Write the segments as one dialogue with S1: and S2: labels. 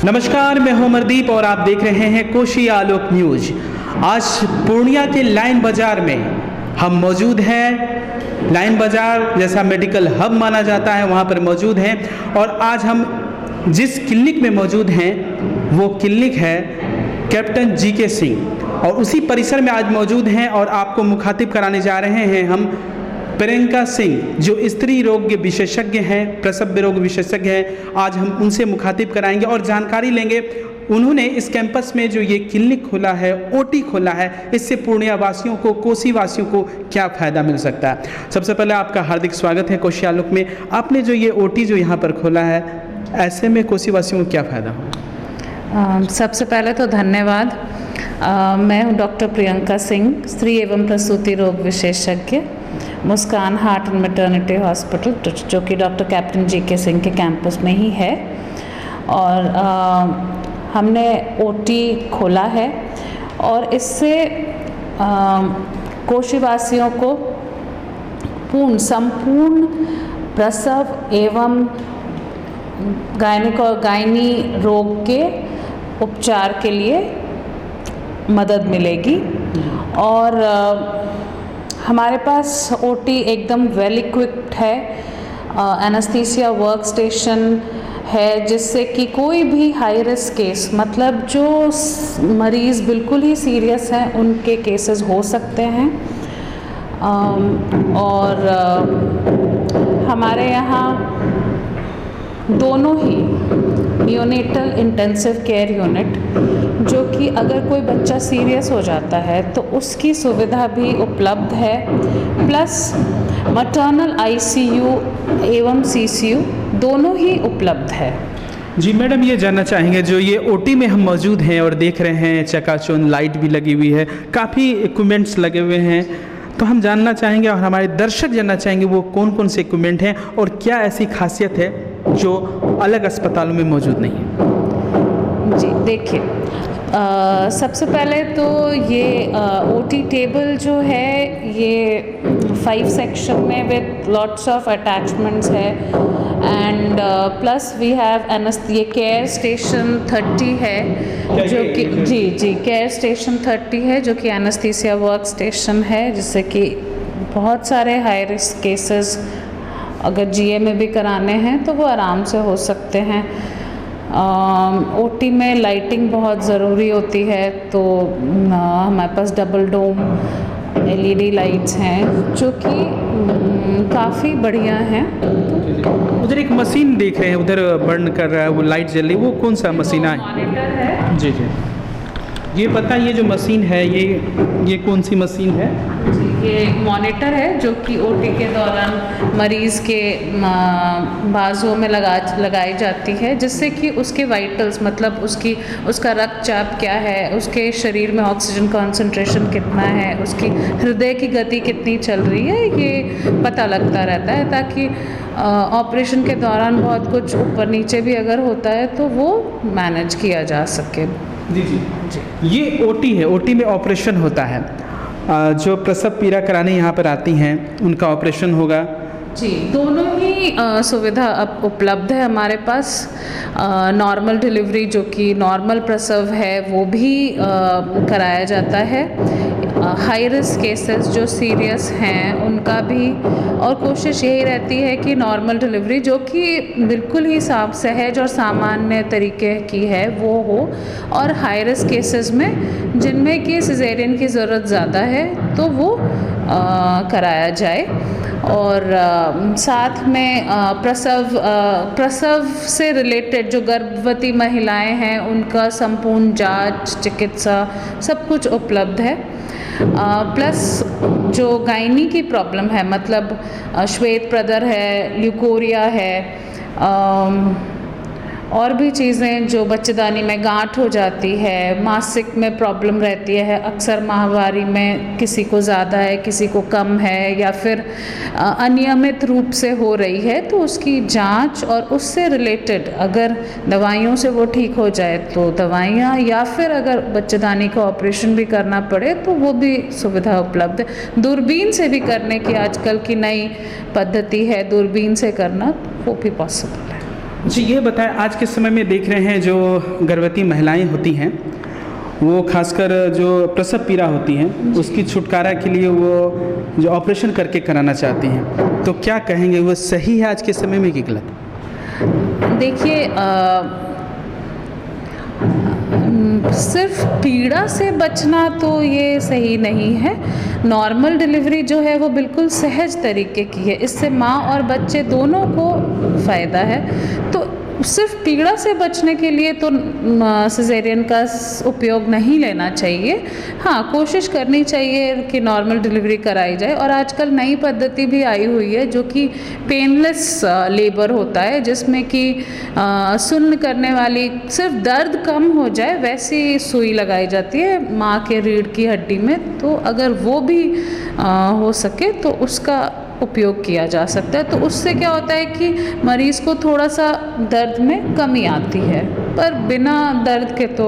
S1: नमस्कार, मैं हूं अमरदीप और आप देख रहे हैं कोशी आलोक न्यूज। आज पूर्णिया के लाइन बाजार में हम मौजूद हैं। लाइन बाजार जैसा मेडिकल हब माना जाता है, वहां पर मौजूद हैं और आज हम जिस क्लिनिक में मौजूद हैं वो क्लिनिक है कैप्टन जीके सिंह और उसी परिसर में आज मौजूद हैं और आपको मुखातिब कराने जा रहे हैं हम प्रियंका सिंह, जो स्त्री रोग विशेषज्ञ हैं, प्रसव रोग विशेषज्ञ हैं। आज हम उनसे मुखातिब कराएंगे और जानकारी लेंगे उन्होंने इस कैंपस में जो ये क्लिनिक खोला है, ओटी खोला है, इससे पूर्णिया वासियों को, कोसी वासियों को क्या फ़ायदा मिल सकता है। सबसे पहले आपका हार्दिक स्वागत है कोशी आलोक में। आपने जो ये ओटी जो यहाँ पर खोला है, ऐसे में कोसी वासियों को क्या फ़ायदा हो?
S2: सबसे पहले तो धन्यवाद। मैं हूँ डॉक्टर प्रियंका सिंह, स्त्री एवं प्रसूति रोग विशेषज्ञ, मुस्कान हार्ट एंड मैटरनिटी हॉस्पिटल, जो कि डॉक्टर कैप्टन जीके सिंह के कैंपस में ही है। और हमने ओटी खोला है और इससे कोशीवासियों को संपूर्ण प्रसव एवं गायनी रोग के उपचार के लिए मदद मिलेगी। और हमारे पास ओटी एकदम वेल इक्विप्ड है, एनेस्थीसिया वर्क स्टेशन है, जिससे कि कोई भी हाई रिस्क केस, मतलब जो मरीज़ बिल्कुल ही सीरियस हैं, उनके केसेस हो सकते हैं। और हमारे यहाँ दोनों ही नियोनेटल इंटेंसिव केयर यूनिट, जो कि अगर कोई बच्चा सीरियस हो जाता है तो उसकी सुविधा भी उपलब्ध है, प्लस मैटरनल आईसीयू एवं सीसीयू दोनों ही उपलब्ध है।
S1: जी मैडम, ये जानना चाहेंगे, जो ये ओटी में हम मौजूद हैं और देख रहे हैं चकाचौंध लाइट भी लगी हुई है, काफ़ी इक्विपमेंट्स लगे हुए हैं, तो हम जानना चाहेंगे और हमारे दर्शक जानना चाहेंगे वो कौन कौन से इक्विपमेंट हैं और क्या ऐसी खासियत है जो अलग अस्पतालों में मौजूद नहीं है।
S2: जी देखिए, सबसे पहले तो ये ओटी टेबल जो है ये 5 सेक्शन में विद लॉट्स ऑफ अटैचमेंट्स है। एंड प्लस वी हैव ये केयर स्टेशन 30 है, जो कि जी केयर स्टेशन 30 है, जो कि एनेस्थीसिया वर्क स्टेशन है, जिससे कि बहुत सारे हाई रिस्क केसेस अगर जीए में भी कराने हैं तो वो आराम से हो सकते हैं। ओटी में लाइटिंग बहुत ज़रूरी होती है, तो हमारे पास डबल डोम एलईडी लाइट्स हैं जो कि काफ़ी बढ़िया हैं।
S1: उधर एक मशीन देख रहे हैं, उधर बर्न कर रहा है, वो लाइट जल रही है, वो कौन सा मशीन है?
S2: मॉनिटर है।
S1: जी जी, ये बताइए जो मशीन है ये कौन सी मशीन है?
S2: ये एक मॉनिटर है जो कि ओटी के दौरान मरीज़ के बाजुओं में लगाई जाती है, जिससे कि उसके वाइटल्स, मतलब उसका रक्तचाप क्या है, उसके शरीर में ऑक्सीजन कॉन्सेंट्रेशन कितना है, उसकी हृदय की गति कितनी चल रही है, ये पता लगता रहता है, ताकि ऑपरेशन के दौरान बहुत कुछ ऊपर नीचे भी अगर होता है तो वो मैनेज किया जा सके।
S1: जी जी जी, ये ओटी है, ओटी में ऑपरेशन होता है। जो प्रसव पीड़ा कराने यहाँ पर आती हैं उनका ऑपरेशन होगा।
S2: जी, दोनों ही सुविधा अब उपलब्ध है हमारे पास। नॉर्मल डिलीवरी, जो कि नॉर्मल प्रसव है, वो भी कराया जाता है। हाई रिस्क केसेस जो सीरियस हैं उनका भी, और कोशिश यही रहती है कि नॉर्मल डिलीवरी, जो कि बिल्कुल ही सहज और सामान्य तरीके की है, वो हो। और हाई रिस्क केसेस में जिनमें कि सिजेरियन की ज़रूरत ज़्यादा है तो वो कराया जाए। और साथ में प्रसव से रिलेटेड जो गर्भवती महिलाएं हैं उनका संपूर्ण जांच, चिकित्सा सब कुछ उपलब्ध है। प्लस जो गायनी की प्रॉब्लम है, मतलब श्वेत प्रदर है, ल्यूकोरिया है, और भी चीज़ें जो बच्चेदानी में गांठ हो जाती है, मासिक में प्रॉब्लम रहती है, अक्सर माहवारी में किसी को ज़्यादा है, किसी को कम है, या फिर अनियमित रूप से हो रही है, तो उसकी जांच और उससे रिलेटेड अगर दवाइयों से वो ठीक हो जाए तो दवाइयाँ, या फिर अगर बच्चेदानी का ऑपरेशन भी करना पड़े तो वो भी सुविधा उपलब्ध है। दूरबीन से भी करने की आजकल की नई पद्धति है, दूरबीन से करना वो भी पॉसिबल है।
S1: जी, ये बताएं, आज के समय में देख रहे हैं जो गर्भवती महिलाएं होती हैं, वो खासकर जो प्रसव पीड़ा होती हैं उसकी छुटकारा के लिए वो जो ऑपरेशन करके कराना चाहती हैं, तो क्या कहेंगे, वो सही है आज के समय में कि गलत?
S2: देखिए, सिर्फ पीड़ा से बचना तो ये सही नहीं है। नॉर्मल डिलीवरी जो है वो बिल्कुल सहज तरीके की है, इससे माँ और बच्चे दोनों को फ़ायदा है। तो सिर्फ पीड़ा से बचने के लिए तो सिजेरियन का उपयोग नहीं लेना चाहिए। हाँ, कोशिश करनी चाहिए कि नॉर्मल डिलीवरी कराई जाए। और आजकल नई पद्धति भी आई हुई है जो कि पेनलेस लेबर होता है, जिसमें कि सुन्न करने वाली, सिर्फ दर्द कम हो जाए वैसी सुई लगाई जाती है माँ के रीढ़ की हड्डी में। तो अगर वो भी हो सके तो उसका उपयोग किया जा सकता है। तो उससे क्या होता है कि मरीज़ को थोड़ा सा दर्द में कमी आती है, पर बिना दर्द के तो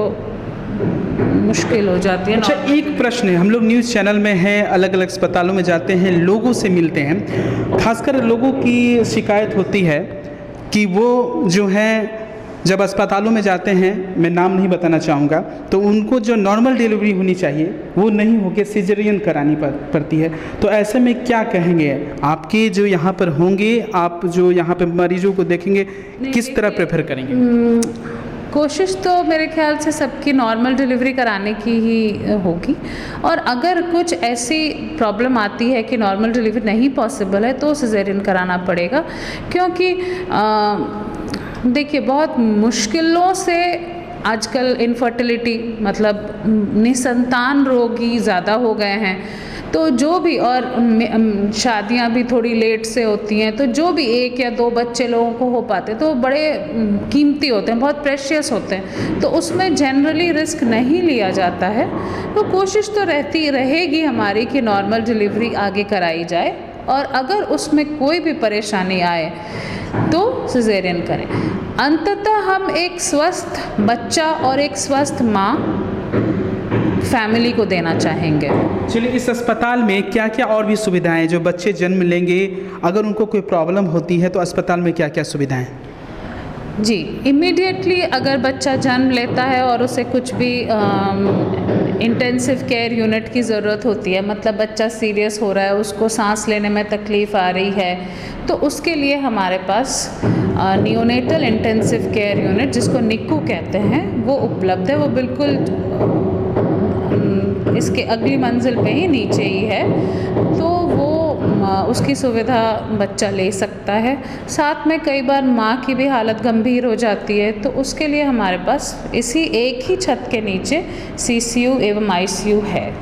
S2: मुश्किल हो जाती है।
S1: अच्छा, एक प्रश्न है, हम लोग न्यूज़ चैनल में हैं, अलग अलग अस्पतालों में जाते हैं, लोगों से मिलते हैं, खासकर लोगों की शिकायत होती है कि वो जो हैं जब अस्पतालों में जाते हैं, मैं नाम नहीं बताना चाहूँगा, तो उनको जो नॉर्मल डिलीवरी होनी चाहिए वो नहीं होकर सिजेरियन करानी पड़ती है। तो ऐसे में क्या कहेंगे आपके जो यहाँ पर होंगे, आप जो यहाँ पर मरीजों को देखेंगे, किस तरह प्रेफर करेंगे?
S2: कोशिश तो मेरे ख्याल से सबकी नॉर्मल डिलीवरी कराने की ही होगी। और अगर कुछ ऐसी प्रॉब्लम आती है कि नॉर्मल डिलीवरी नहीं पॉसिबल है तो सिजेरियन कराना पड़ेगा। क्योंकि देखिए, बहुत मुश्किलों से आजकल इनफर्टिलिटी, मतलब निसंतान रोगी ज़्यादा हो गए हैं। तो जो भी, और शादियां भी थोड़ी लेट से होती हैं, तो जो भी 1 या 2 बच्चे लोगों को हो पाते हैं तो बड़े कीमती होते हैं, बहुत प्रेशियस होते हैं। तो उसमें जनरली रिस्क नहीं लिया जाता है। तो कोशिश तो रहती रहेगी हमारी कि नॉर्मल डिलीवरी आगे कराई जाए, और अगर उसमें कोई भी परेशानी आए तो सिजेरियन करें। अंततः हम एक स्वस्थ बच्चा और एक स्वस्थ माँ फैमिली को देना चाहेंगे।
S1: चलिए, इस अस्पताल में क्या क्या और भी सुविधाएं, जो बच्चे जन्म लेंगे अगर उनको कोई प्रॉब्लम होती है तो अस्पताल में क्या क्या सुविधाएं?
S2: जी, इमीडिएटली अगर बच्चा जन्म लेता है और उसे कुछ भी इंटेंसिव केयर यूनिट की ज़रूरत होती है, मतलब बच्चा सीरियस हो रहा है, उसको सांस लेने में तकलीफ़ आ रही है, तो उसके लिए हमारे पास नियोनेटल इंटेंसिव केयर यूनिट, जिसको निक्कू कहते हैं, वो उपलब्ध है। वो बिल्कुल इसके अगली मंजिल पे ही नीचे ही है। तो वो उसकी सुविधा बच्चा ले सकता है। साथ में कई बार माँ की भी हालत गंभीर हो जाती है, तो उसके लिए हमारे पास इसी एक ही छत के नीचे CCU एवं ICU है।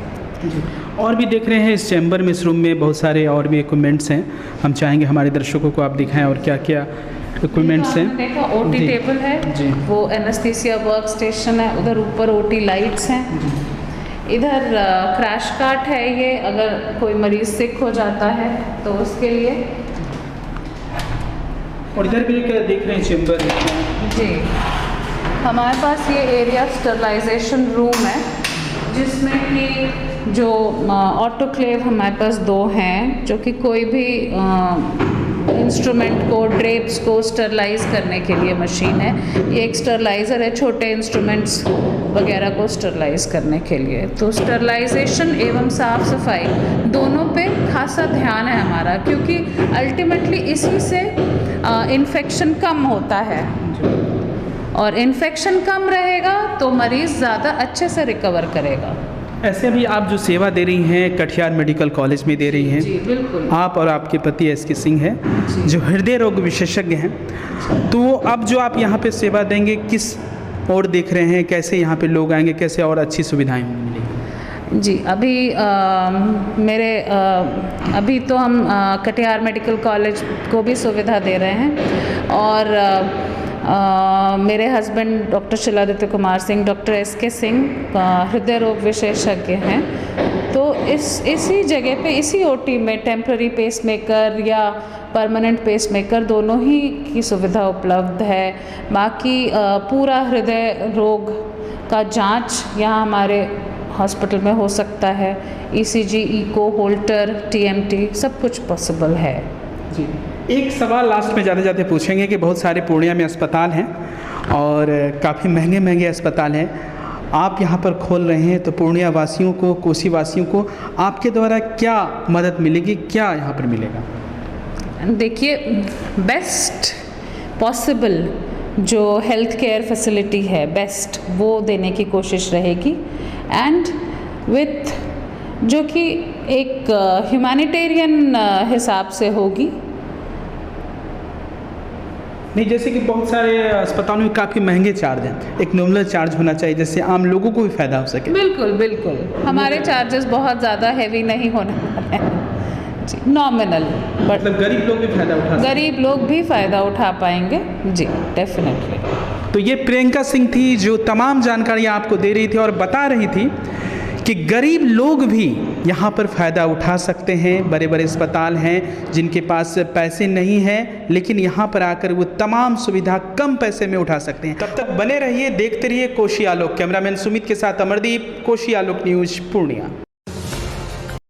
S1: और भी देख रहे हैं इस चैम्बर में, इस रूम में बहुत सारे और भी इक्विपमेंट्स हैं, हम चाहेंगे हमारे दर्शकों को आप दिखाएं और क्या क्या इक्विपमेंट्स हैं।
S2: देखा, OT टेबल है जी, वो एनेस्थीसिया वर्क स्टेशन है, उधर ऊपर OT लाइट्स हैं, इधर क्रैश कार्ट है, ये अगर कोई मरीज़ सिक हो जाता है तो उसके लिए।
S1: और इधर भी देख रहे हैं चैम्बर
S2: जी, हमारे पास ये एरिया स्टरलाइजेशन रूम है, जिसमें कि जो ऑटोक्लेव हमारे पास 2 हैं, जो कि कोई भी इंस्ट्रूमेंट को, ड्रेप्स को स्टरलाइज करने के लिए मशीन है। ये एक स्टरलाइज़र है, छोटे इंस्ट्रूमेंट्स वगैरह को स्टरलाइज करने के लिए। तो स्टरलाइजेशन एवं साफ़ सफाई दोनों पे खासा ध्यान है हमारा, क्योंकि अल्टीमेटली इसी से इन्फेक्शन कम होता है, और इन्फेक्शन कम रहेगा तो मरीज़ ज़्यादा अच्छे से रिकवर करेगा।
S1: ऐसे भी आप जो सेवा दे रही हैं कटिहार मेडिकल कॉलेज में दे रही हैं।
S2: जी बिल्कुल।
S1: आप और आपके पति SK सिंह हैं जो हृदय रोग विशेषज्ञ हैं, तो अब जो आप यहाँ पे सेवा देंगे, किस और देख रहे हैं, कैसे यहाँ पे लोग आएंगे, कैसे और अच्छी सुविधाएं मिलेंगी?
S2: जी, अभी तो हम कटिहार मेडिकल कॉलेज को भी सुविधा दे रहे हैं, और मेरे husband doctor Shiladitya Kumar Singh, doctor SK Singh हृदय रोग विशेषज्ञ हैं। तो इसी जगह पे, इसी OT में टेम्पररी पेसमेकर या परमानेंट पेसमेकर दोनों ही की सुविधा उपलब्ध है। बाकी पूरा हृदय रोग का जांच यहाँ हमारे हॉस्पिटल में हो सकता है। ECG, इको, होल्टर, TMT सब कुछ पॉसिबल है।
S1: जी, एक सवाल लास्ट में जाते जाते पूछेंगे कि बहुत सारे पूर्णिया में अस्पताल हैं और काफ़ी महंगे महंगे अस्पताल हैं, आप यहाँ पर खोल रहे हैं, तो पूर्णिया वासियों को, कोसी वासियों को आपके द्वारा क्या मदद मिलेगी, क्या यहाँ पर मिलेगा?
S2: देखिए, बेस्ट पॉसिबल जो हेल्थ केयर फैसिलिटी है बेस्ट वो देने की कोशिश रहेगी, एंड विथ जो कि एक ह्यूमैनिटेरियन हिसाब से होगी।
S1: नहीं, जैसे कि बहुत सारे अस्पतालों में काफ़ी महंगे चार्ज हैं, एक नॉमिनल चार्ज होना चाहिए जिससे आम लोगों को भी फ़ायदा हो सके।
S2: बिल्कुल बिल्कुल, हमारे चार्जेस बहुत ज़्यादा हैवी नहीं होने वाले हैं जी, नॉमिनल, बट
S1: मतलब गरीब लोग भी फ़ायदा उठा सकते हैं।
S2: गरीब लोग भी फ़ायदा उठा पाएंगे जी, डेफिनेटली।
S1: तो ये प्रियंका सिंह थी जो तमाम जानकारियाँ आपको दे रही थी और बता रही थी कि गरीब लोग भी यहाँ पर फ़ायदा उठा सकते हैं। बड़े बड़े अस्पताल हैं जिनके पास पैसे नहीं हैं, लेकिन यहाँ पर आकर वो तमाम सुविधा कम पैसे में उठा सकते हैं। तब तक बने रहिए, देखते रहिए कोशी आलोक। कैमरामैन सुमित के साथ अमरदीप, कोशी आलोक न्यूज़, पूर्णिया।